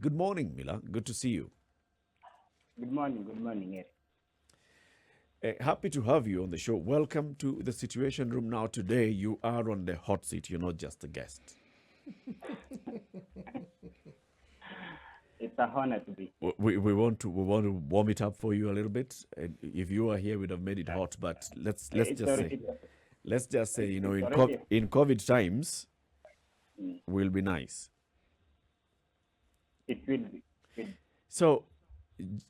Good morning, Milla. Good to see you. Good morning, Eric. Happy to have you on the show. Welcome to the Situation Room. Now, today you are on the hot seat. You're not just a guest. It's a honor to be here. We want to warm it up for you a little bit. And if you are here, we'd have made it hot. But let's It's just say already, let's just say it's in already, in COVID times mm, will be nice. it will be. So,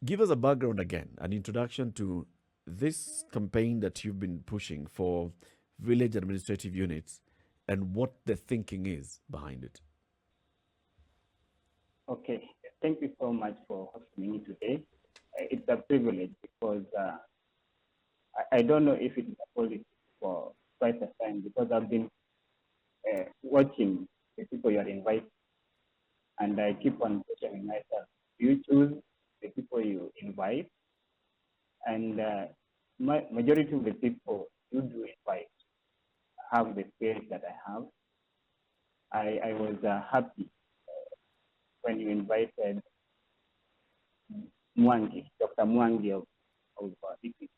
give us a background again, an introduction to this campaign that you've been pushing for village administrative units, and what the thinking is behind it. Okay, thank you so much for hosting me today. It's a privilege because I don't know if it is a policy for quite a time because I've been watching the people you are inviting, and I keep on questioning myself. Do you choose the people you invite? And majority of the people you do invite have the spirit that I have. I was happy when you invited Dr. Mwangi of DP,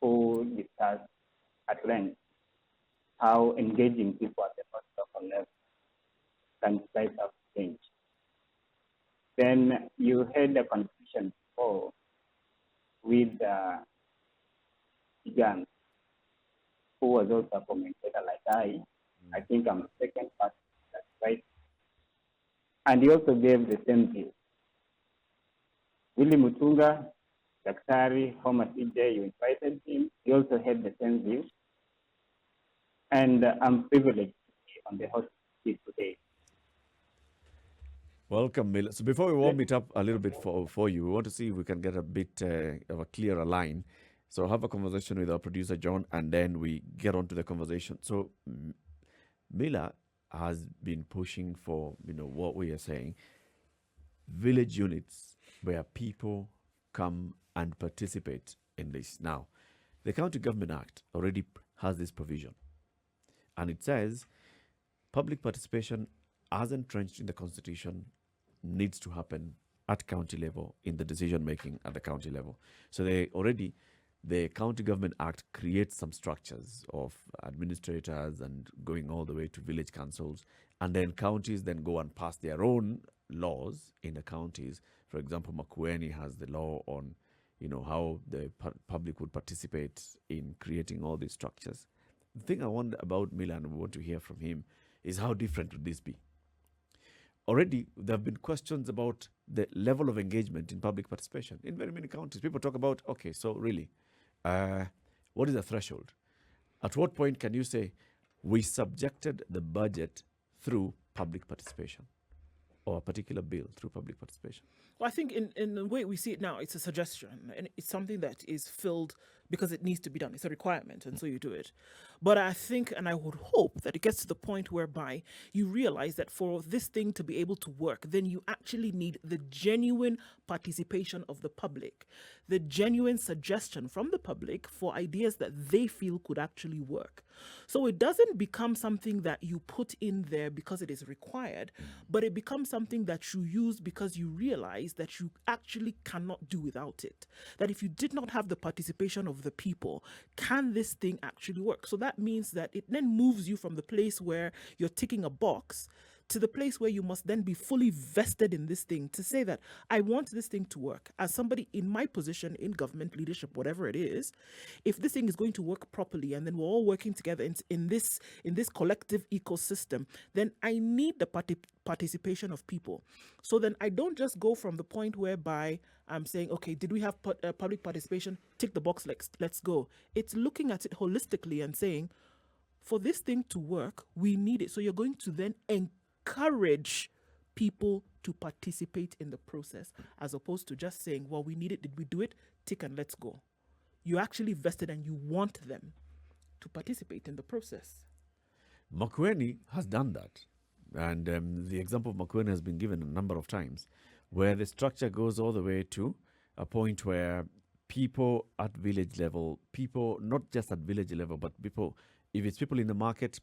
who discussed at length how engaging people at the local level can drive up change. Then you had a conversation before with Igan, who was also a commentator like I think I'm the second person, that's right. And he also gave the same view. Willie Mutunga, Daktari, former CJ, you invited him. He also had the same view. And I'm privileged to be on the hot seat today. Welcome, Mila. So before we warm it up a little bit for you, we want to see if we can get a bit of a clearer line. So have a conversation with our producer John, and then we get on to the conversation. So Mila has been pushing for what we are saying, village units where people come and participate in this. Now, the County Government Act already has this provision, and it says public participation as entrenched in the Constitution needs to happen at county level in the decision making at the county level. So the County Government Act creates some structures of administrators and going all the way to village councils, and then counties then go and pass their own laws in the counties. For example, Makueni has the law on how the public would participate in creating all these structures. The thing I wonder about Milan, we want to hear from him, is how different would this be? Already, there have been questions about the level of engagement in public participation in very many counties. People talk about, okay, so really, what is the threshold? At what point can you say we subjected the budget through public participation, or a particular bill through public participation? Well, I think in the way we see it now, it's a suggestion and it's something that is filled because it needs to be done. It's a requirement, and so you do it. But I think and I would hope that it gets to the point whereby you realize that for this thing to be able to work, then you actually need the genuine participation of the public, the genuine suggestion from the public for ideas that they feel could actually work. So it doesn't become something that you put in there because it is required, but it becomes something that you use because you realize that you actually cannot do without it. That if you did not have the participation of the people, can this thing actually work? So that means that it then moves you from the place where you're ticking a box to the place where you must then be fully vested in this thing to say that I want this thing to work. As somebody in my position in government leadership, whatever it is, if this thing is going to work properly and then we're all working together in this collective ecosystem, then I need the participation of people. So then I don't just go from the point whereby I'm saying, okay, did we have public participation? Tick the box, let's go. It's looking at it holistically and saying, for this thing to work, we need it. So you're going to then encourage people to participate in the process as opposed to just saying, well, we need it. Did we do it? Tick and let's go. You actually vested and you want them to participate in the process. Makueni has done that. And the example of Makueni has been given a number of times, where the structure goes all the way to a point where people at village level, people not just at village level, but people, if it's people in the market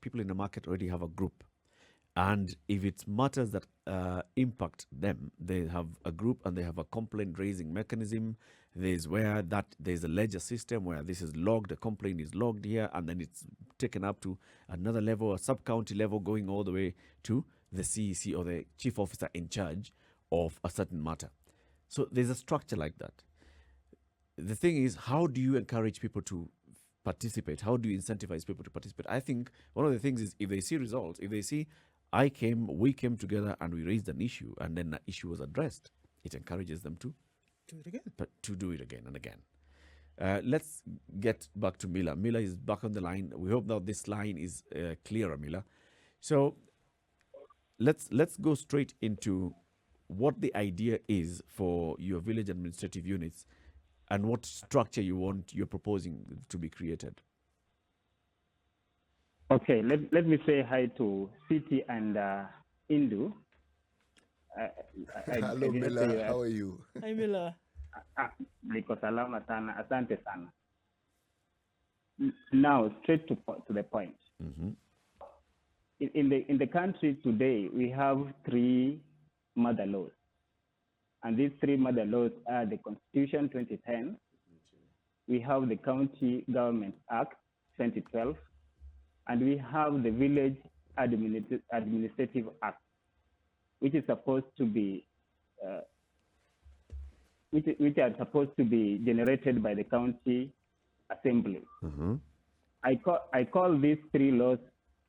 already have a group. And if it's matters that impact them, they have a group and they have a complaint raising mechanism. There's where that there's a ledger system where this is logged, a complaint is logged here, and then it's taken up to another level, a sub-county level, going all the way to the CEC or the chief officer in charge of a certain matter. So there's a structure like that. The thing is, how do you encourage people to participate? How do you incentivize people to participate? I think one of the things is if they see results, if they see we came together and we raised an issue and then that issue was addressed, it encourages them to Do it again. but to do it again and again. Let's get back to Milla. Milla is back on the line. We hope that this line is clearer, Milla. So let's go straight into what the idea is for your village administrative units and what structure you're proposing to be created. Okay, let me say hi to Siti and Indu. Hello, Milla. How are you? Hi, Milla. Niko salama sana, asante sana. Now, straight to the point. Mm-hmm. In the country today, we have 3 mother laws. And these 3 mother laws are the Constitution 2010, we have the County Government Act 2012, and we have the Village Administrative Act, which is supposed to be which are supposed to be generated by the county assembly. Mm-hmm. I call these 3 laws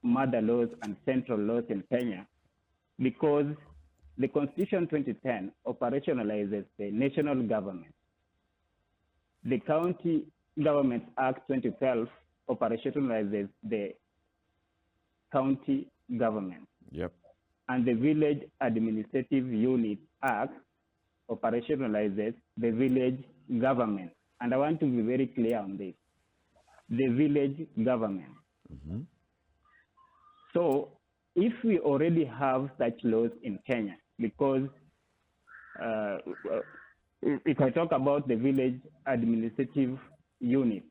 mother laws and central laws in Kenya because the Constitution 2010 operationalizes the national government. The County Government Act 2012 operationalizes the county government. Yep. And the Village Administrative Unit Act operationalizes the village government. And I want to be very clear on this. The village government. Mm-hmm. So if we already have such laws in Kenya, because if I talk about the village administrative unit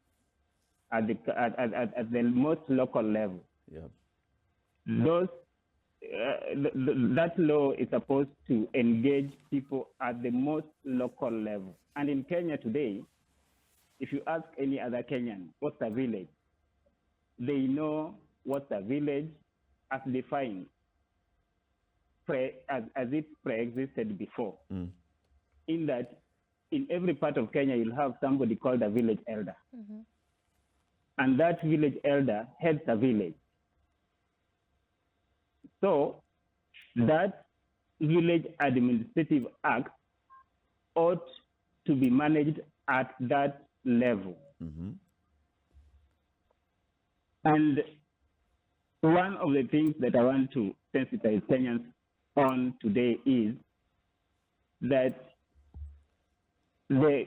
at the most local level, Yeah. those that law is supposed to engage people at the most local level. And in Kenya today, if you ask any other Kenyan, what's a village? They know what's a village as defined, as it pre-existed before. Mm. In that, in every part of Kenya, you'll have somebody called a village elder. Mm-hmm. And that village elder heads a village. So that Village Administrative Act ought to be managed at that level. Mm-hmm. And one of the things that I want to sensitize Kenyans on today is that the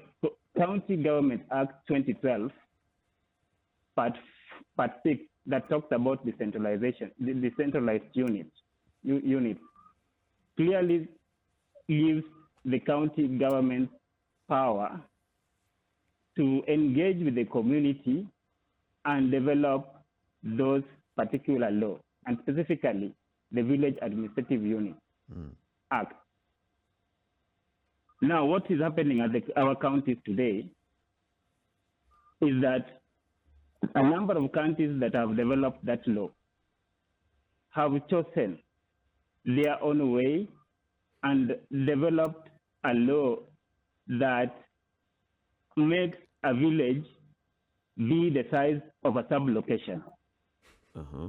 County Government Act 2012, Part 6, that talks about decentralization, the decentralized unit, clearly gives the county government power to engage with the community and develop those particular laws, and specifically the Village Administrative Unit Act. Now, what is happening at our counties today is that a number of counties that have developed that law have chosen their own way and developed a law that makes a village be the size of a sub-location. Uh-huh.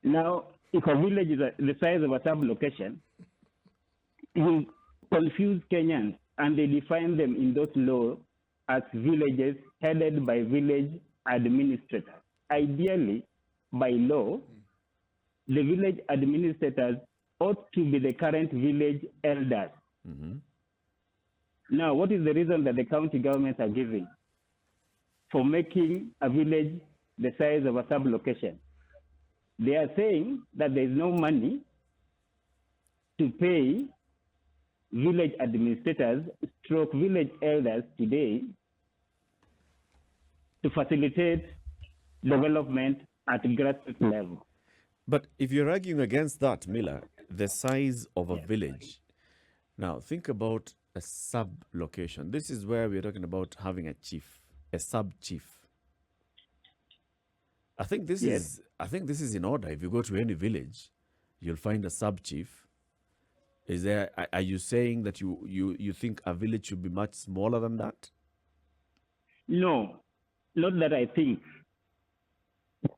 Now, if a village is the size of a sub-location, you confuse Kenyans and they define them in those laws as villages headed by village administrators. Ideally, by law, the village administrators ought to be the current village elders. Mm-hmm. Now, what is the reason that the county governments are giving for making a village the size of a sub-location? They are saying that there is no money to pay village administrators stroke village elders today to facilitate development at grassroots level. But if you're arguing against that, Miller, the size of a Yes. village, now think about a sub location. This is where we're talking about having a chief, a sub chief. Yes. I think this is in order. If you go to any village, you'll find a sub chief. Are you saying that you think a village should be much smaller than that? No, not that I think.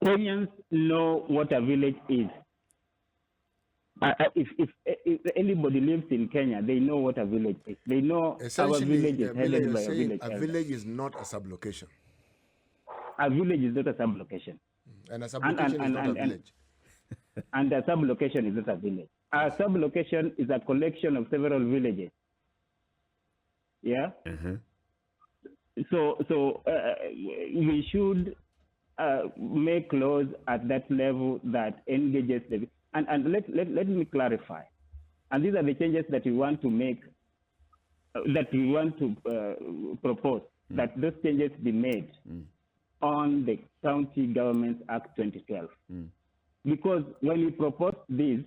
Kenyans know what a village is. If anybody lives in Kenya, they know what a village is. They know our Essentially, village is Miller, headed you're by a saying village a elder. village is not a sublocation, A village is not a sublocation. and a sublocation is not a village. And a sublocation is not a village. A sublocation is a collection of several villages. Yeah. So we should make laws at that level that engages the. And let me clarify. And these are the changes that we want to make, that we want to propose. That those changes be made on the County Governments Act 2012. Because when we proposed this,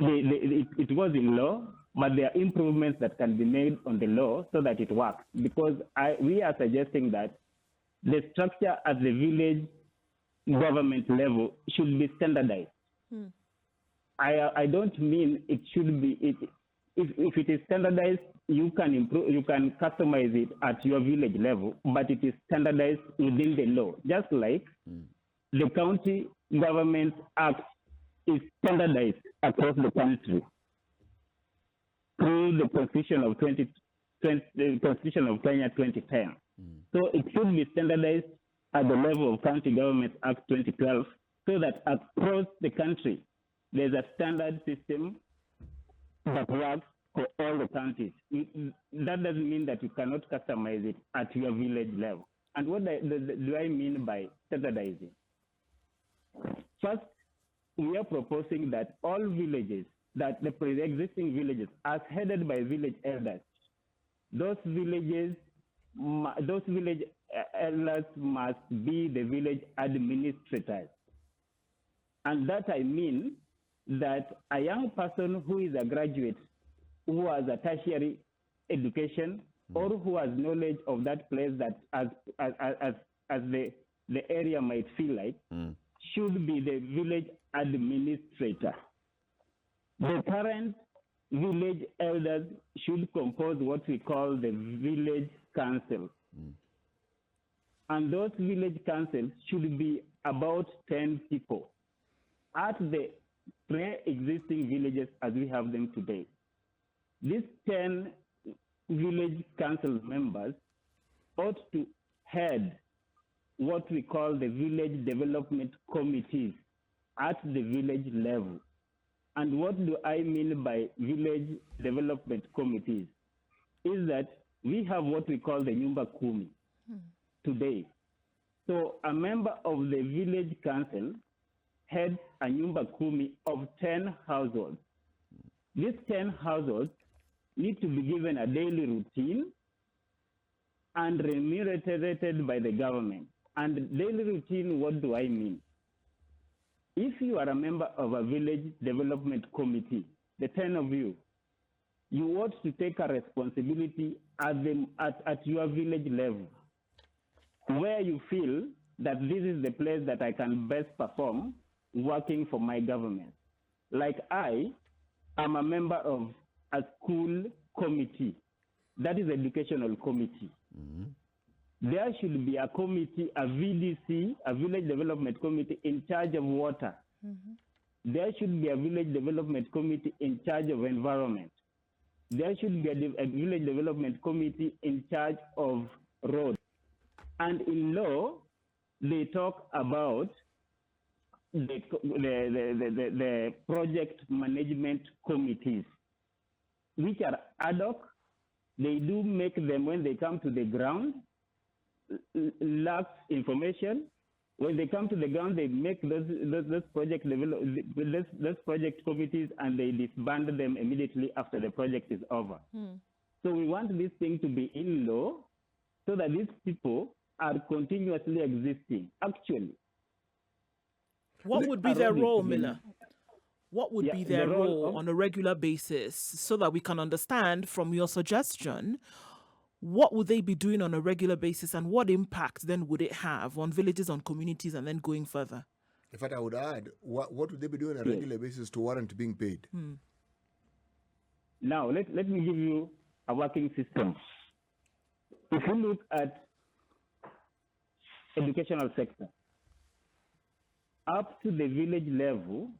it was in law, but there are improvements that can be made on the law so that it works. Because we are suggesting that the structure at the village government level should be standardized. I don't mean it should be. If it is standardized, you can improve, you can customize it at your village level, but it is standardized within the law, just like the County Government Act is standardized across the country through the Constitution of the Constitution of Kenya 2010. So it should be standardized at the level of County Government Act 2012, so that across the country there's a standard system that works for all the counties. That doesn't mean that you cannot customize it at your village level. And what do I mean by standardizing? First, we are proposing that all villages, that the pre-existing villages, as headed by village elders, those village elders must be the village administrators. And that I mean that a young person who is a graduate, who has a tertiary education, or who has knowledge of that place, that as the area might feel like, should be the village administrator. The current village elders should compose what we call the village council. And those village councils should be about 10 people at the pre-existing villages as we have them today. These 10 village council members ought to head what we call the village development committees at the village level. And what do I mean by village development committees? Is that we have what we call the Nyumba Kumi today. So a member of the village council heads a Nyumba Kumi of 10 households. These 10 households need to be given a daily routine and remunerated by the government. And daily routine, what do I mean? If you are a member of a village development committee, the 10 of you, you ought to take a responsibility at your village level, where you feel that this is the place that I can best perform working for my government. Like I am a member of a school committee, that is educational committee. There should be a committee, a VDC, a village development committee in charge of water. There should be a village development committee in charge of environment. There should be a village development committee in charge of roads. And in law, they talk about the project management committees, which are ad hoc. They do make them when they come to the ground, lack information. When they come to the ground, they make those project committees, and they disband them immediately after the project is over. So we want this thing to be in law, so that these people are continuously existing. Actually, What would be their role, Miller? What would be the their role role of on a regular basis so that we can understand from your suggestion what would they be doing on a regular basis and what impact then would it have on villages, on communities, and then going further? In fact, I would add, what would they be doing on a regular basis to warrant being paid? Now, let me give you a working system. If you look at educational sector, up to the village level,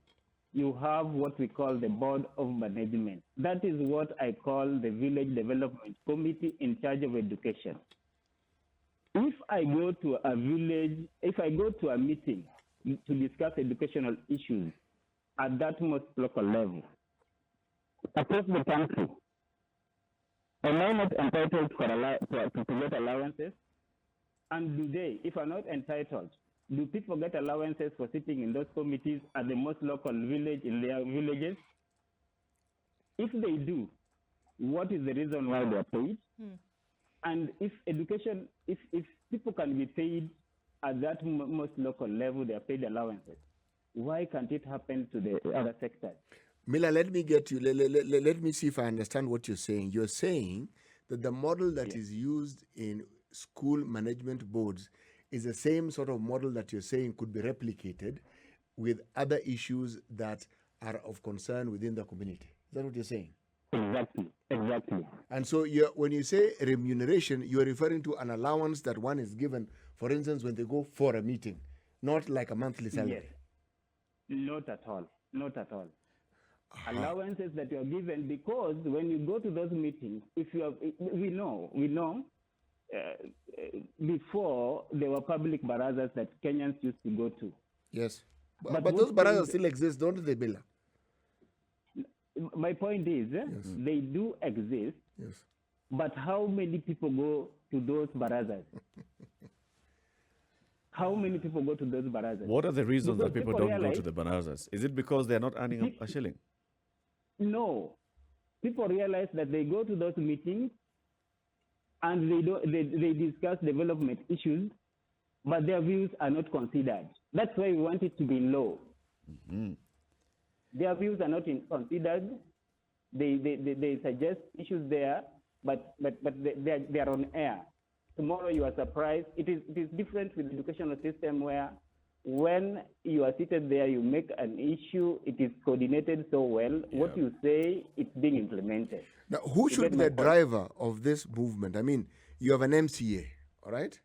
you have what we call the board of management. That is what I call the village development committee in charge of education. If I go to a village, if I go to a meeting to discuss educational issues at that most local level, across the country, am I not entitled to get allowances? And do they, if are not entitled, do people get allowances for sitting in those committees at the most local village in their villages? If they do, what is the reason why they are paid? And if education, if people can be paid at that most local level, they are paid allowances, why can't it happen to the other sectors? Milla, let me get you. Let me see if I understand what you're saying. You're saying that the model that is used in school management boards is the same sort of model that you're saying could be replicated with other issues that are of concern within the community. Is that what you're saying? Exactly. And so when you say remuneration, you're referring to an allowance that one is given, for instance, when they go for a meeting, not like a monthly salary. Yes. Not at all. Not at all. Allowances that you are given, because when you go to those meetings, if you have, we know, before there were public barazas that Kenyans used to go to. Yes. But those barazas still exist, don't they, Milla? My point is, they do exist, but how many people go to those barazas? How many people go to those barazas? What are the reasons Because that people don't go to the barazas? Is it because they're not earning a shilling? No. People realize that they go to those meetings and they discuss development issues, but their views are not considered. That's why we want it to be low. Their views are not considered. They suggest issues there, but they are on air. Tomorrow you are surprised. It is different with the educational system where when you are seated there, you make an issue, it is coordinated so well. What you say, it's being implemented. Now, who should be the driver of this movement? I mean, you have an MCA, all right?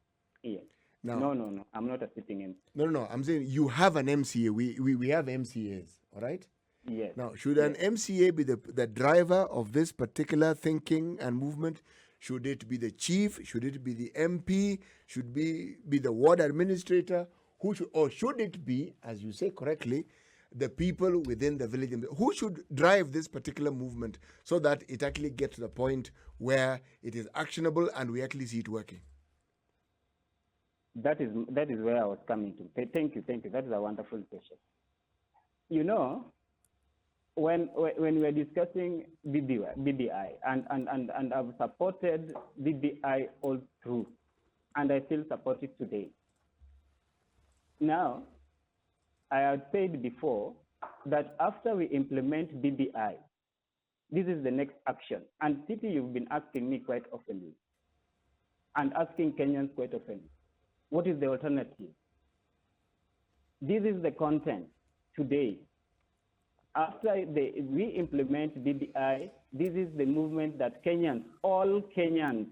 Yes. Now, No. I'm not a sitting MCA. No. I'm saying you have an MCA. We have MCAs, all right? Yes. Now, should an MCA be the driver of this particular thinking and movement? Should it be the chief? Should it be the MP? Should be the ward administrator? Should it be, as you say correctly, the people within the village? Who should drive this particular movement so that it actually gets to the point where it is actionable and we actually see it working? That is where I was coming to. Thank you. That is a wonderful question. You know, when we are discussing BBI, and I've supported BBI all through, and I still support it today. Now, I had said before that after we implement BBI, this is the next action. And Titi, you've been asking me quite often, and asking Kenyans quite often, what is the alternative? This is the content today. After we implement BBI, this is the movement that all Kenyans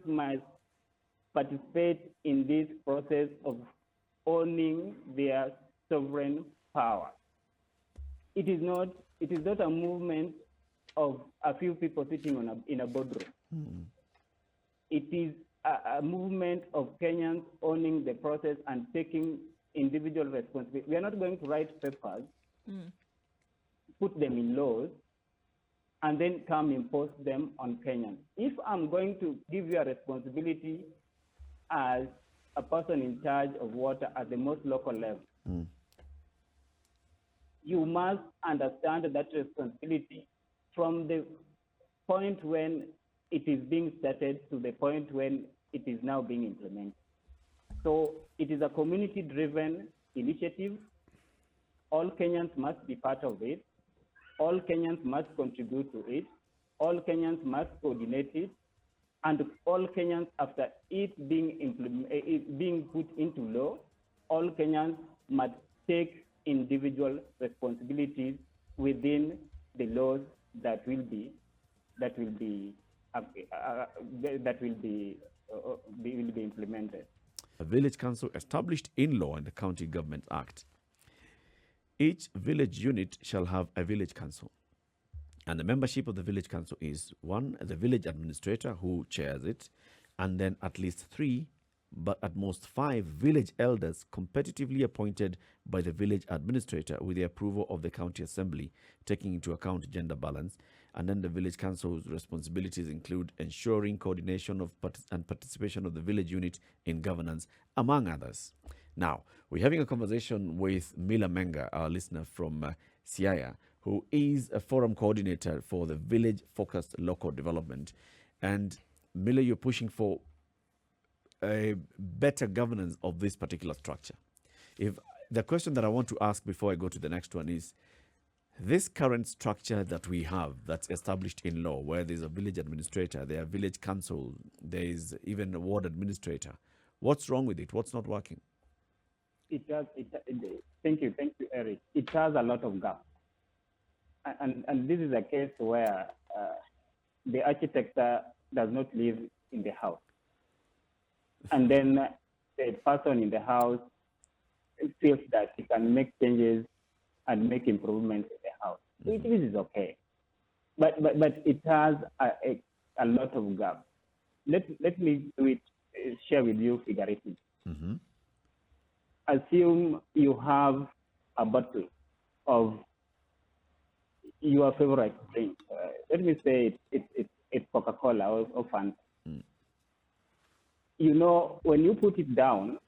must participate in this process of owning their sovereign power. It is not a movement of a few people sitting in a boardroom. It is a movement of Kenyans owning the process and taking individual responsibility. We are not going to write papers, put them in laws, and then come impose them on Kenyans. If I'm going to give you a responsibility as a person in charge of water at the most local level, you must understand that responsibility from the point when it is being started to the point when it is now being implemented. So it is a community-driven initiative. All Kenyans must be part of it. All Kenyans must contribute to it. All Kenyans must coordinate it. And all Kenyans, after it being put into law, all Kenyans must take individual responsibilities within the laws that will be implemented. A village council established in law in the County Government Act. Each village unit shall have a village council. And the membership of the village council is 1, the village administrator who chairs it, and then at least 3, but at most 5 village elders competitively appointed by the village administrator with the approval of the county assembly, taking into account gender balance. And then the village council's responsibilities include ensuring coordination of and participation of the village unit in governance, among others. Now, we're having a conversation with Milla Menga, our listener from Siaya, who is a forum coordinator for the village-focused local development. And Milla, you're pushing for a better governance of this particular structure. If the question that I want to ask before I go to the next one is, this current structure that we have that's established in law, where there's a village administrator, there are village council, there is even a ward administrator, what's wrong with it? What's not working? Thank you, Eric. It has a lot of gaps. And this is a case where the architect does not live in the house. And then the person in the house feels that he can make changes and make improvements in the house. This is okay. But it has a lot of gaps. Let me share with you figuratively. Mm-hmm. Assume you have a bottle of your favorite drink. Let me say it's Coca-Cola or Fanta. You know, when you put it down,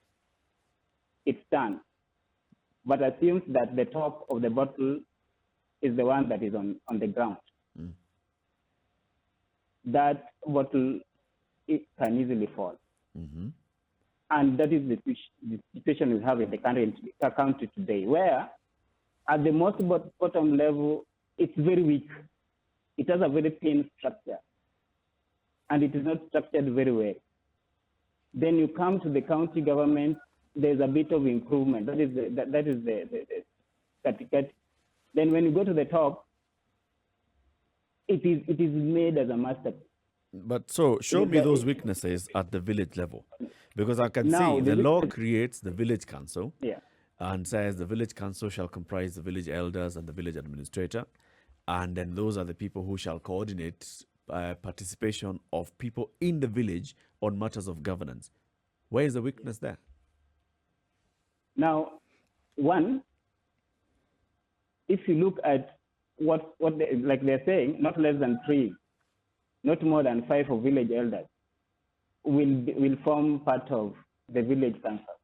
it's done. But assumes that the top of the bottle is the one that is on the ground. That bottle, it can easily fall. Mm-hmm. And that is the situation we have in the country today, where at the most bottom level, it's very weak. It has a very thin structure, and it is not structured very well. Then you come to the county government, there's a bit of improvement. That is the category. Then when you go to the top, it is made as a masterpiece. But so show me those weaknesses at the village level, because I can see the law creates the village council, and says the village council shall comprise the village elders and the village administrator, and then those are the people who shall coordinate participation of people in the village on matters of governance. Where is the weakness there? Now, one, if you look at what like they're saying, not less than 3, not more than 5 of village elders will form part of the village council,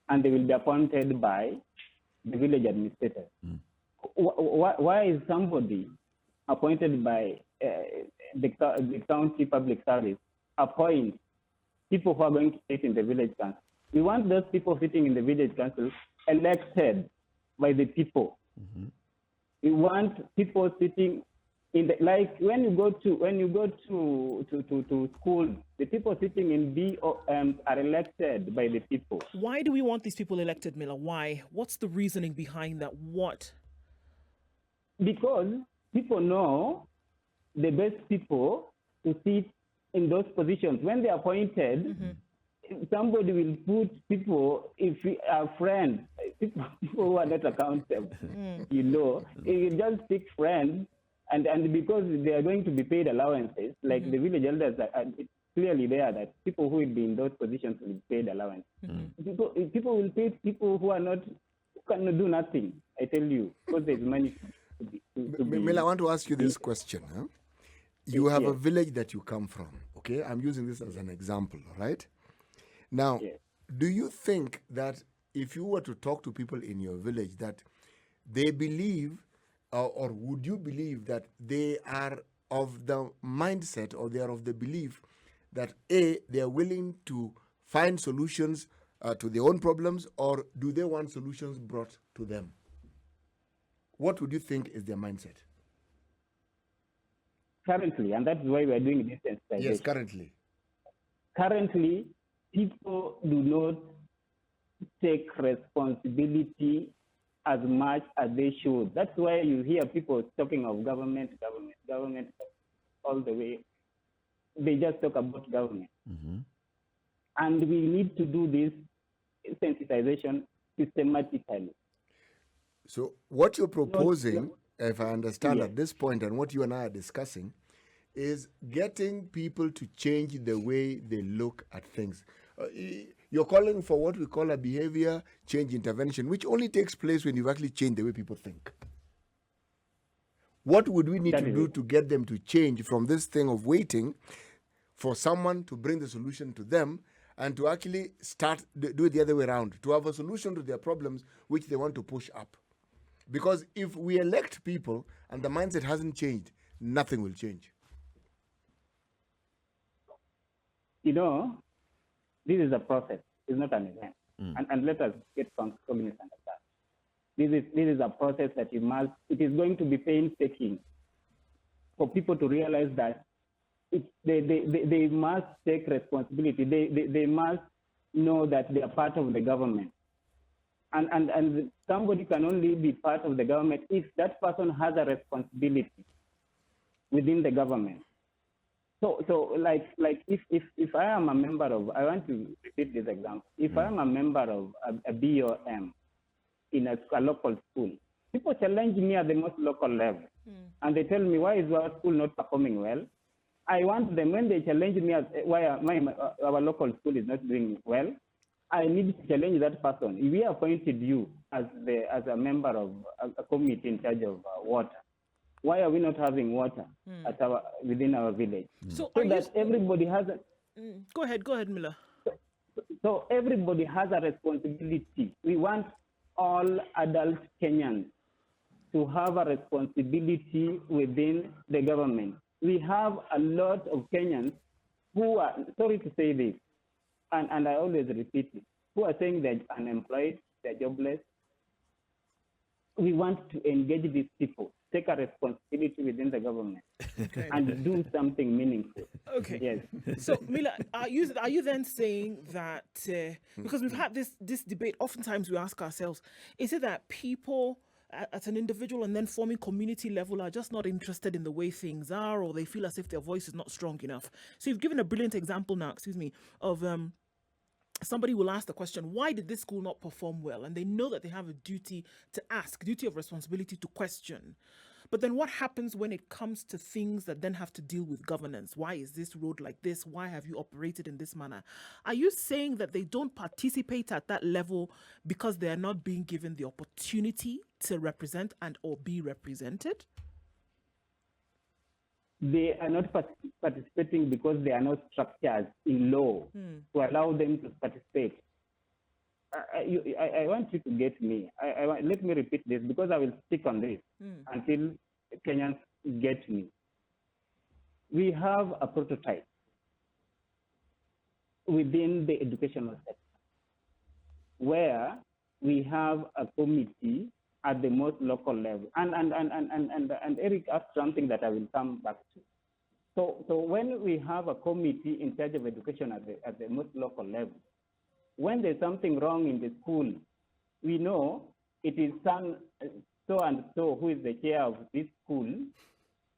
and they will be appointed by the village administrator. Why is somebody appointed by the county public service appoint people who are going to sit in the village council? We want those people sitting in the village council elected by the people. Mm-hmm. We want people sitting in the, like when you go to school, the people sitting in BOM are elected by the people. Why do we want these people elected, Milla? Why? What's the reasoning behind that? What? Because people know the best people to sit in those positions. When they're appointed, somebody will put people, if we are friends, people who are not accountable, you know, you just pick friends, and because they are going to be paid allowances, like the village elders are clearly there that people who will be in those positions will be paid allowance. People will pay people who cannot do nothing, I tell you, because there's money to be. Milla, I want to ask you this question. Huh? You have a village that you come from, okay? I'm using this as an example, all right? Now, do you think that if you were to talk to people in your village that they believe, or would you believe that they are of the mindset or they are of the belief that A, they are willing to find solutions to their own problems, or do they want solutions brought to them? What would you think is their mindset? Currently, and that's why we are doing this sensitization. Yes, currently. Currently, people do not take responsibility as much as they should. That's why you hear people talking of government all the way. They just talk about government. Mm-hmm. And we need to do this sensitization systematically. So what you're proposing, No. if I understand Yes. at this point, and what you and I are discussing, is getting people to change the way they look at things. You're calling for what we call a behavior change intervention, which only takes place when you've actually changed the way people think. What would we need That to is do it. to get them to change from this thing of waiting for someone to bring the solution to them, and to actually do it the other way around, to have a solution to their problems which they want to push up? Because if we elect people and the mindset hasn't changed, nothing will change. You know, this is a process. It's not an event. And let us get cognizant of that. This is a process that it is going to be painstaking for people to realize that they must take responsibility. They must know that they are part of the government. And somebody can only be part of the government if that person has a responsibility within the government. So like if I am a member of, I want to repeat this example. If I am a member of a BOM in a local school, people challenge me at the most local level. And they tell me, why is our school not performing well? I want them, when they challenge me as why our local school is not doing well, I need to challenge that person. We appointed you as a member of a committee in charge of water. Why are we not having water within our village? So that everybody has a, Go ahead, Milla. so everybody has a responsibility. We want all adult Kenyans to have a responsibility within the government. We have a lot of Kenyans who are, sorry to say this, and I always repeat it, who are saying they're unemployed, they're jobless. We want to engage these people, take a responsibility within the government, and do something meaningful. Okay. Yes. So, Milla, are you then saying that because we've had this debate, oftentimes we ask ourselves, is it that people at an individual and then forming community level are just not interested in the way things are, or they feel as if their voice is not strong enough? So you've given a brilliant example now, of somebody will ask the question, why did this school not perform well? And they know that they have a duty to ask, duty of responsibility to question. But then what happens when it comes to things that then have to deal with governance? Why is this road like this? Why have you operated in this manner? Are you saying that they don't participate at that level because they are not being given the opportunity to represent and or be represented? They are not participating because there are no structures in law to allow them to participate. I want you to get me. Let me repeat this because I will stick on this until Kenyans get me. We have a prototype within the educational sector where we have a committee at the most local level. And Eric asked something that I will come back to. So when we have a committee in charge of education at the most local level, when there's something wrong in the school, we know it is so and so who is the chair of this school,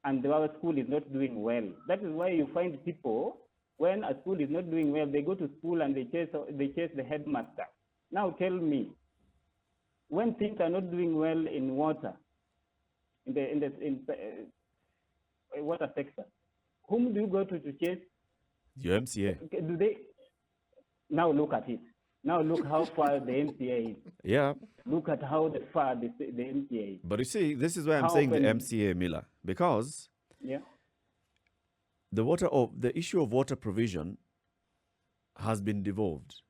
and our school is not doing well. That is why you find people, when a school is not doing well, they go to school and they chase the headmaster. Now tell me, when things are not doing well in water, in the water sector, whom do you go to chase? Your MCA. Do they? Now look at it. Now look how far the MCA is. Yeah. Look at how far the MCA is. But you see, this is why I'm How saying the often- MCA, Milla, because Yeah. the issue of water provision has been devolved,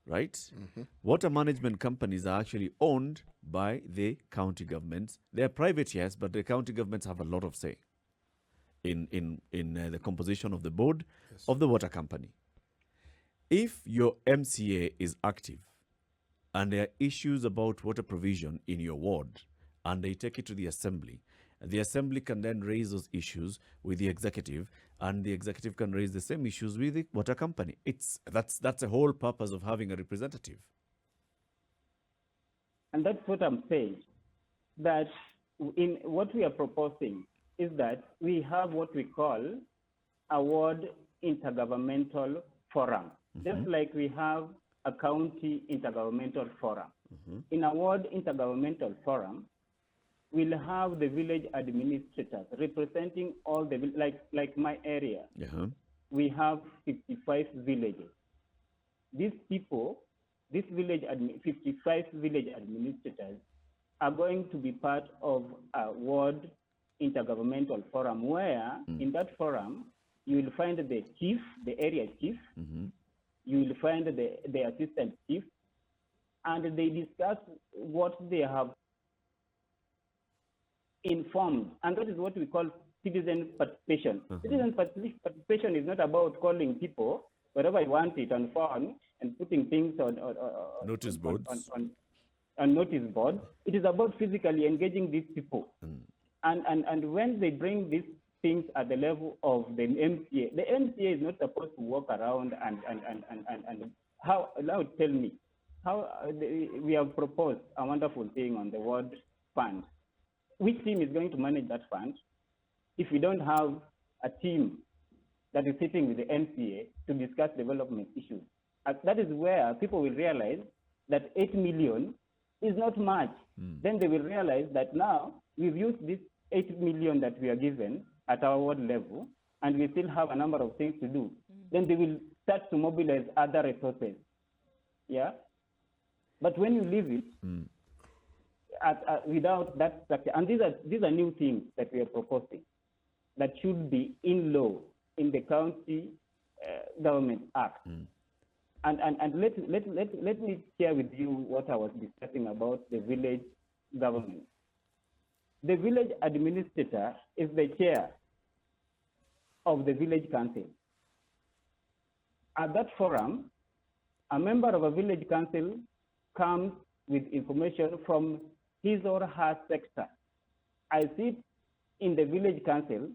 right? Water management companies are actually owned by the county governments. They are private, yes, but the county governments have a lot of say in the composition of the board of the water company. If your MCA is active and there are issues about water provision in your ward, and they take it to the assembly, the assembly can then raise those issues with the executive, and the executive can raise the same issues with the water company. That's the whole purpose of having a representative. And that's what I'm saying, that in what we are proposing is that we have what we call a ward intergovernmental forum, just like we have a county intergovernmental forum. In a ward intergovernmental forum, we'll have the village administrators representing all the, like my area. We have 55 villages. These people, 55 village administrators are going to be part of a ward intergovernmental forum where in that forum, you will find the chief, the area chief, you will find the assistant chief, and they discuss what they have informed. And that is what we call citizen participation. Citizen participation is not about calling people wherever you want it on phone and putting things on notice boards. On notice board. It is about physically engaging these people. And when they bring these things at the level of the MCA is not supposed to walk around and how, now tell me, how we have proposed a wonderful thing on the ward fund. Which team is going to manage that fund if we don't have a team that is sitting with the MCA to discuss development issues? That is where people will realize that 8 million is not much. Then they will realize that now we've used this 8 million that we are given at our ward level, and we still have a number of things to do. Then they will start to mobilize other resources. Yeah? But when you leave it, without that structure, and these are new things that we are proposing that should be in law in the County Government Act. And let me share with you what I was discussing about the village government. The village administrator is the chair of the village council. At that forum, a member of a village council comes with information from his or her sector. I sit in the village council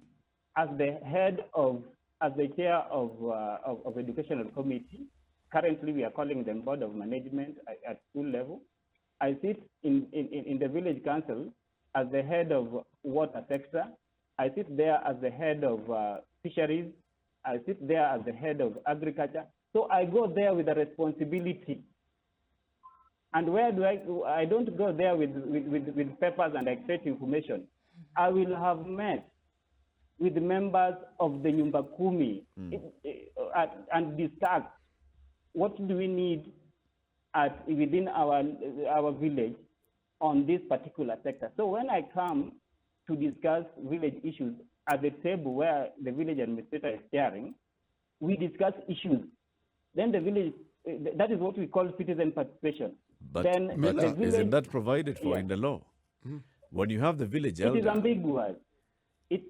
as the chair of educational committee. Currently, we are calling them board of management at school level. I sit in the village council as the head of water sector. I sit there as the head of fisheries. I sit there as the head of agriculture. So I go there with a responsibility. And where do I don't go there with papers and extract information. I will have met with members of the Nyumba Kumi and discuss what do we need within our village on this particular sector. So when I come to discuss village issues at the table where the village administrator is chairing, we discuss issues. Then the village, that is what we call citizen participation. But, then Milla, the village, isn't that provided for in the law? When you have the village elder, it is ambiguous.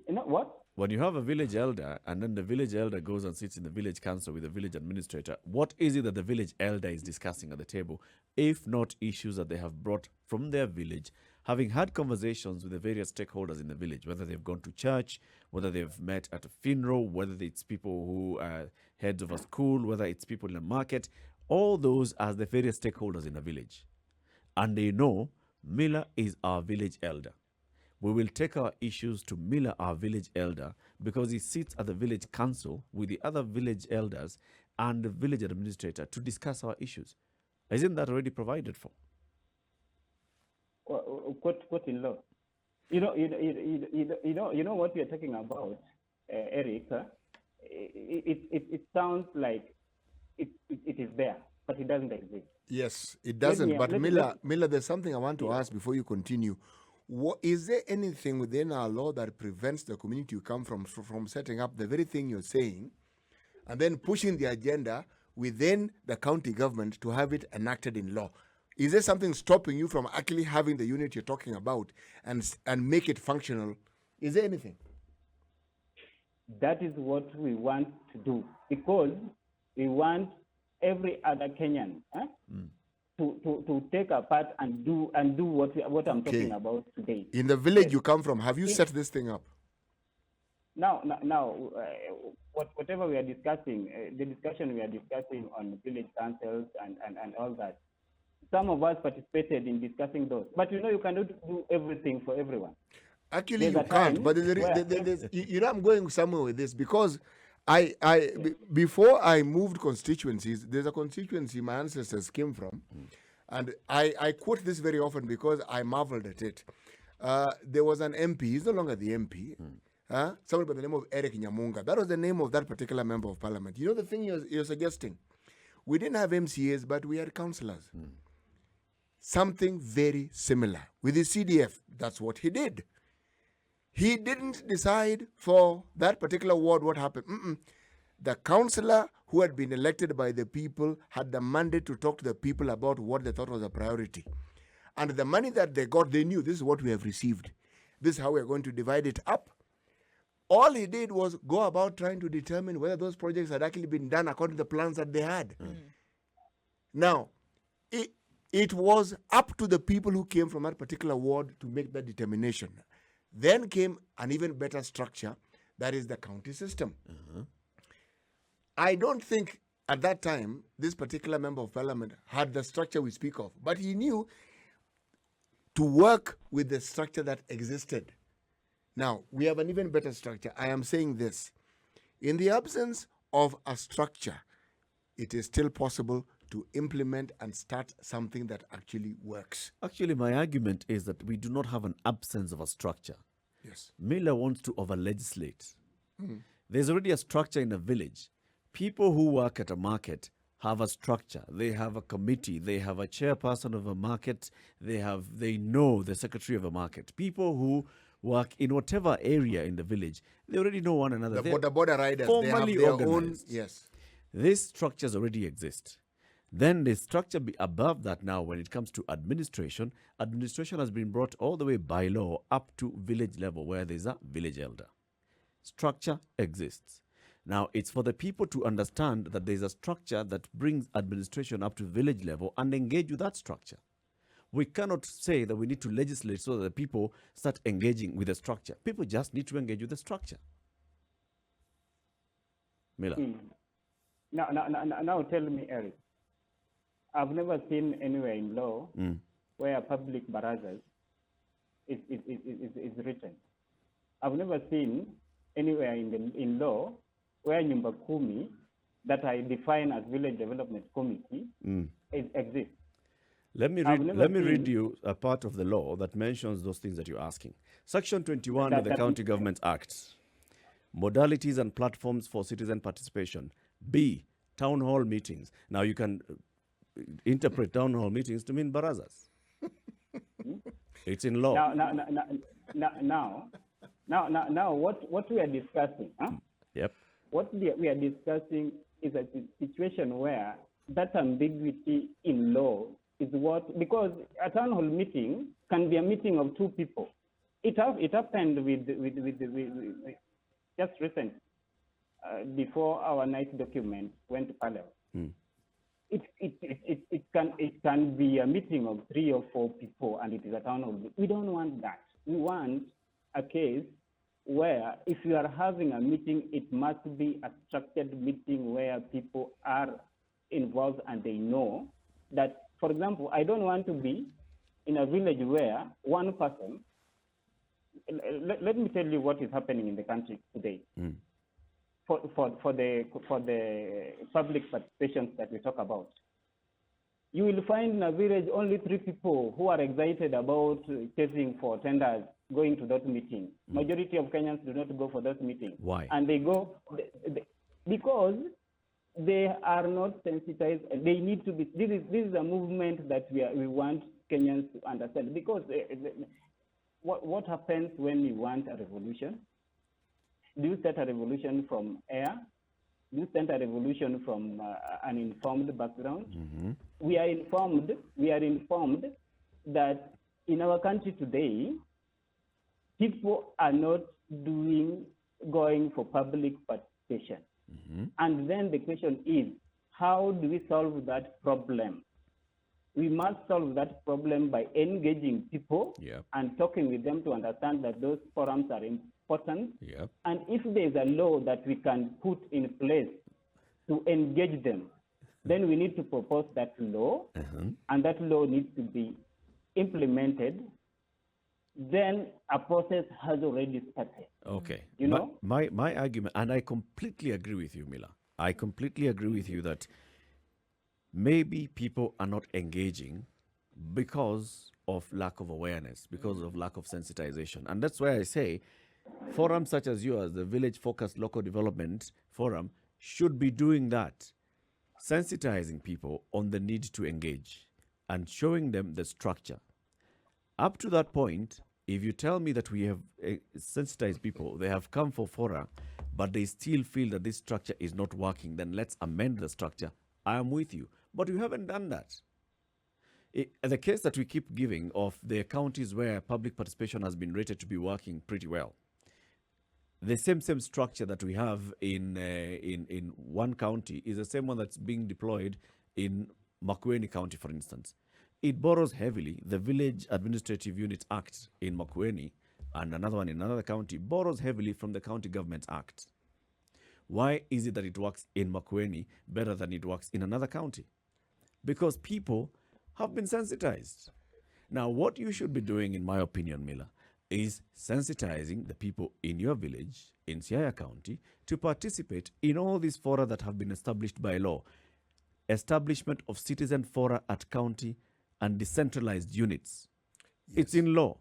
What? when you have a village elder and then the village elder goes and sits in the village council with the village administrator, what is it that the village elder is discussing at the table, if not issues that they have brought from their village, having had conversations with the various stakeholders in the village, whether they've gone to church, whether they've met at a funeral, whether it's people who are heads of a school, whether it's people in a market, all those are the various stakeholders in the village. And they know Milla is our village elder. We will take our issues to Milla, our village elder, because he sits at the village council with the other village elders and the village administrator to discuss our issues. Isn't that already provided for? Quote in law. You know what we are talking about, Eric. It sounds like it is there, but it doesn't exist. Yes, it doesn't. But Milla, there's something I want to ask before you continue. Is there anything within our law that prevents the community you come from setting up the very thing you're saying and then pushing the agenda within the county government to have it enacted in law? Is there something stopping you from actually having the unit you're talking about and make it functional? Is there anything? That is what we want to do, because we want every other Kenyan to take a part and do what I'm Okay. talking about today. In the village Yes. you come from, have you set this thing up? Now, whatever we are discussing, the discussion we are discussing on village councils and all that, some of us participated in discussing those. But you cannot do everything for everyone. Actually, There's you a can't. time But where you know, I'm going somewhere with this because before I moved constituencies, there's a constituency my ancestors came from, and I quote this very often because I marveled at it. There was an MP. He's no longer the MP. Someone by the name of Eric Nyamunga. That was the name of that particular member of parliament. You know the thing you're suggesting? We didn't have MCAs, but we had councillors. Something very similar. With the CDF, that's what he did. He didn't decide for that particular ward what happened. The councillor who had been elected by the people had the mandate to talk to the people about what they thought was a priority. And the money that they got, they knew this is what we have received. This is how we're going to divide it up. All he did was go about trying to determine whether those projects had actually been done according to the plans that they had. Now, it was up to the people who came from that particular ward to make that determination. Then came an even better structure, that is the county system. I don't think at that time this particular member of parliament had the structure we speak of, but he knew to work with the structure that existed. Now, we have an even better structure. I am saying this. In the absence of a structure, it is still possible to implement and start something that actually works. Actually, my argument is that we do not have an absence of a structure. Yes. Milla wants to over-legislate. There's already a structure in a village. People who work at a market have a structure. They have a committee. They have a chairperson of a market. They know the secretary of a market. People who work in whatever area in the village, they already know one another. The border riders, they have formally their own. organized. Yes. These structures already exist. Then the structure above that now, when it comes to administration has been brought all the way by law up to village level where there's a village elder. Structure exists. Now, it's for the people to understand that there's a structure that brings administration up to village level and engage with that structure. We cannot say that we need to legislate so that the people start engaging with the structure. People just need to engage with the structure. Milla. Now tell me, Eric. I've never seen anywhere in law where public barazas is written. I've never seen anywhere in law where Nyumba Kumi that I define as village development committee exists. Let me read you a part of the law that mentions those things that you're asking. Section 21 of the County Governments Act. Modalities and platforms for citizen participation. B. Town hall meetings. Now you can interpret town hall meetings to mean barazas. It's in law. Now, what we are discussing, Yep. What we are discussing is a situation where that ambiguity in law is what, because a town hall meeting can be a meeting of two people. It happened with just recent, before our night document went to Parliament. It can be a meeting of 3 or 4 people, and it is a town hall meeting. We don't want that. We want a case where if you are having a meeting, it must be a structured meeting where people are involved and they know that, for example, I don't want to be in a village where one person, let me tell you what is happening in the country today. For the public participations that we talk about. You will find in a village only 3 people who are excited about chasing for tenders, going to that meeting. Majority of Kenyans do not go for that meeting. Why? And they go because they are not sensitized. They need to be. This is a movement that we want Kenyans to understand. Because what happens when you want a revolution? Do you start a revolution from air? Do you start a revolution from an informed background? We are informed that in our country today, people are not going for public participation. And then the question is, how do we solve that problem? We must solve that problem by engaging people Yep. and talking with them to understand that those forums are important. Yep. And if there is a law that we can put in place to engage them, then we need to propose that law, and that law needs to be implemented. Then a process has already started. Okay. You know? My argument, and I completely agree with you, Milla. I completely agree with you that maybe people are not engaging because of lack of awareness, because of lack of sensitization. And that's why I say forums such as yours, the Village Focused Local Development Forum, should be doing that, sensitizing people on the need to engage and showing them the structure. Up to that point, if you tell me that we have sensitized people, they have come for fora, but they still feel that this structure is not working, then let's amend the structure. I am with you. But you haven't done that. The case that we keep giving of the counties where public participation has been rated to be working pretty well, the same structure that we have in one county is the same one that's being deployed in Makueni County, for instance. It borrows heavily. The Village Administrative Units Act in Makueni and another one in another county borrows heavily from the County Government Act. Why is it that it works in Makueni better than it works in another county? Because people have been sensitized. Now, what you should be doing, in my opinion, Milla, is sensitizing the people in your village, in Siaya County, to participate in all these fora that have been established by law. Establishment of citizen fora at county and decentralized units. Yes. It's in law.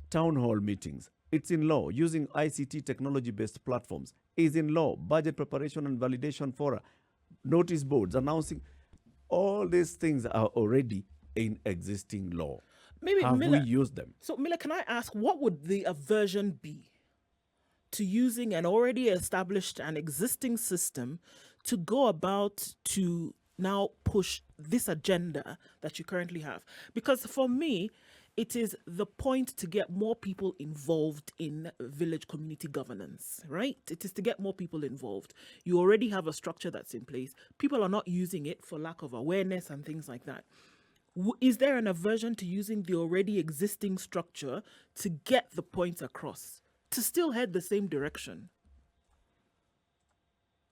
Town hall meetings. It's in law. Using ICT technology-based platforms is in law. Budget preparation and validation fora. Notice boards announcing. All these things are already in existing law. Maybe Have Milla, we used them? So, Milla, can I ask, what would the aversion be to using an already established and existing system to go about to now push this agenda that you currently have? Because for me, it is the point to get more people involved in village community governance, right? It is to get more people involved. You already have a structure that's in place. People are not using it for lack of awareness and things like that. Is there an aversion to using the already existing structure to get the point across, to still head the same direction?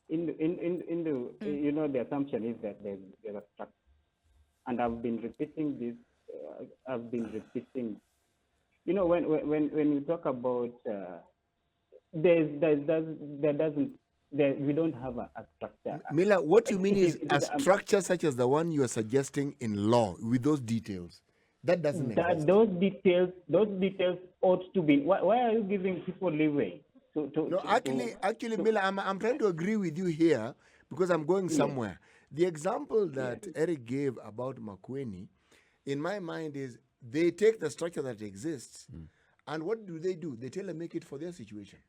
You know, the assumption is that there's a structure, and I've been repeating this. You know, when we talk about we don't have a structure. Milla, what you mean is a structure such as the one you are suggesting in law with those details. That doesn't exist. Those details ought to be. Why are you giving people leeway? Actually, Milla, I'm trying to agree with you here because I'm going somewhere. The example that Eric gave about Makueni, in my mind, is they take the structure that exists, and what do? They tailor make it for their situation.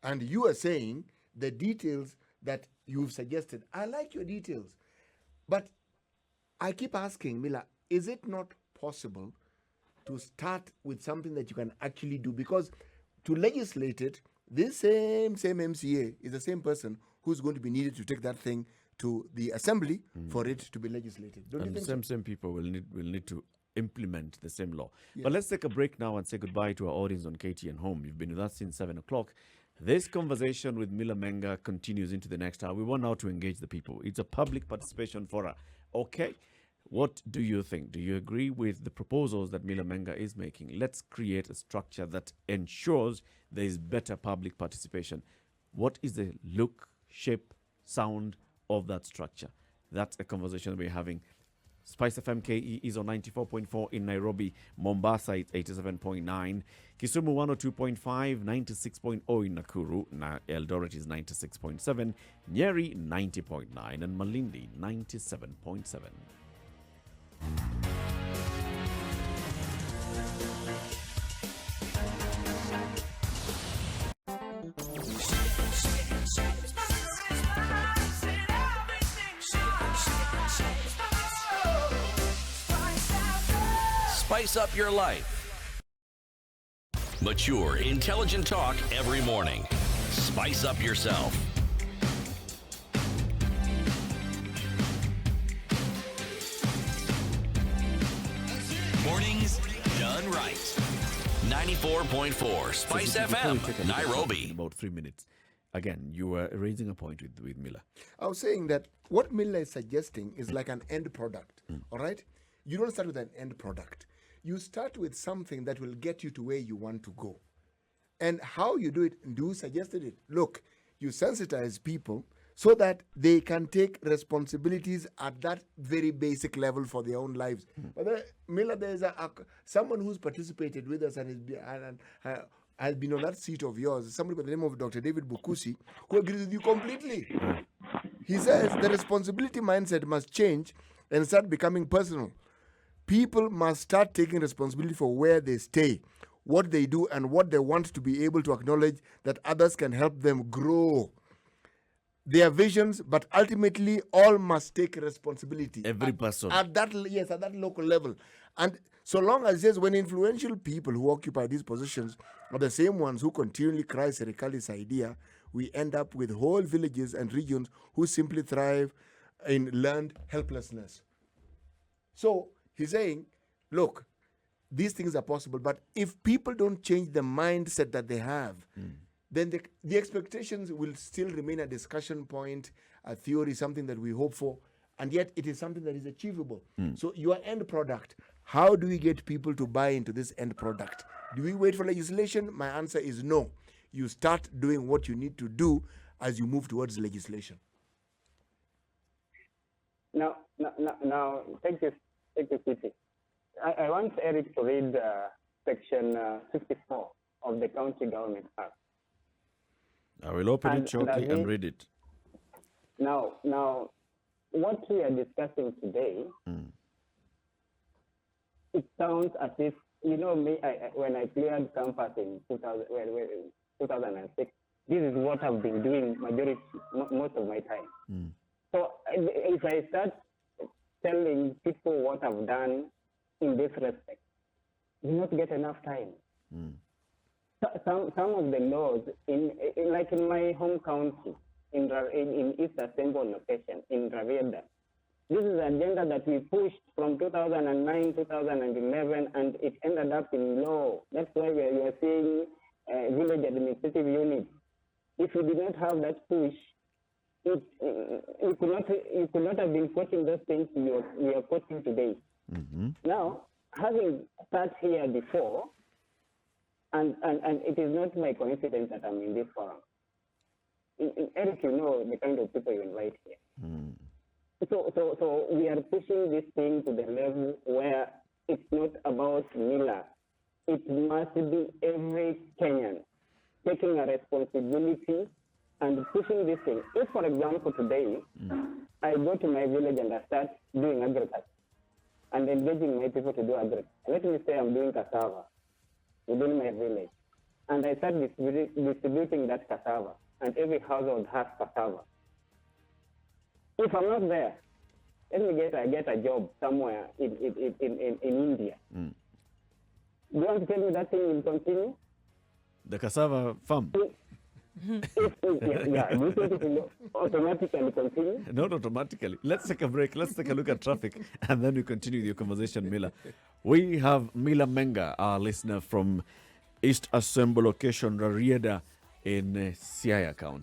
And you are saying the details that you've suggested. I like your details, but I keep asking, Milla, is it not possible to start with something that you can actually do? Because to legislate it, this same MCA is the same person who's going to be needed to take that thing to the assembly for it to be legislated. Don't you think the same people will need to implement the same law. Yes. But let's take a break now and say goodbye to our audience on KTN Home. You've been with us since 7 o'clock. This conversation with Milla Menga continues into the next hour. We want now to engage the people. It's a public participation forum. Okay, what do you think? Do you agree with the proposals that Milla Menga is making? Let's create a structure that ensures there is better public participation. What is the look, shape, sound of that structure? That's a conversation we're having. Spice FM KE is on 94.4 in Nairobi. Mombasa, it's 87.9. Kisumu, 102.5, 96.0 in Nakuru. Eldoret is 96.7. Nyeri, 90.9. And Malindi, 97.7. Spice up your life. Mature, intelligent talk every morning. Spice up yourself. done right. 94.4 Spice So, before we take a FM, look at something in Nairobi. about 3 minutes, again, you were raising a point with Milla. I was saying that what Milla is suggesting is like an end product. All right? You don't start with an end product. You start with something that will get you to where you want to go. And how you do it, Ndu suggested it. Look, you sensitize people so that they can take responsibilities at that very basic level for their own lives. But Milla, there's someone who's participated with us and has been on that seat of yours, somebody by the name of Dr. David Bukusi, who agrees with you completely. He says the responsibility mindset must change and start becoming personal. People must start taking responsibility for where they stay, what they do, and what they want to be able to acknowledge that others can help them grow their visions, but ultimately all must take responsibility. Every person. At that local level. And so long as it says when influential people who occupy these positions are the same ones who continually cry Serikali's idea, we end up with whole villages and regions who simply thrive in learned helplessness. So he's saying, look, these things are possible, but if people don't change the mindset that they have, then the expectations will still remain a discussion point, a theory, something that we hope for, and yet it is something that is achievable. So your end product, how do we get people to buy into this end product? Do we wait for legislation? My answer is no. You start doing what you need to do as you move towards legislation. Now, thank you, Kitty. I want Eric to read section 54 of the County Government Act. I will open it shortly and read it. Now, what we are discussing today, it sounds as if, me, when I cleared campus in 2006, this is what I've been doing most of my time. So if I start telling people what I've done in this respect, you not get enough time. Some of the laws, like in my home county, in East Assemble location, in Ravieda, this is an agenda that we pushed from 2009, 2011, and it ended up in law. That's why we are seeing village administrative units. If you did not have that push, you could not have been quoting those things we are quoting today. Now, having sat here before, and it is not my coincidence that I'm in this forum. Eric, you know the kind of people you invite here. So we are pushing this thing to the level where it's not about Milla. It must be every Kenyan taking a responsibility and pushing this thing. If, for example, today I go to my village and I start doing agriculture and engaging my people to do agriculture. Let me say I'm doing cassava within my village, and I start distributing that cassava, and every household has cassava. If I'm not there, let me get a job somewhere in India. Do you want to tell me that thing will continue? The cassava farm? Do you think it will automatically continue? Not automatically. Let's take a break. Let's take a look at traffic and then we continue your conversation, Milla. We have Milla Menga, our listener from East Assemble location, Rarieda in Siaya County.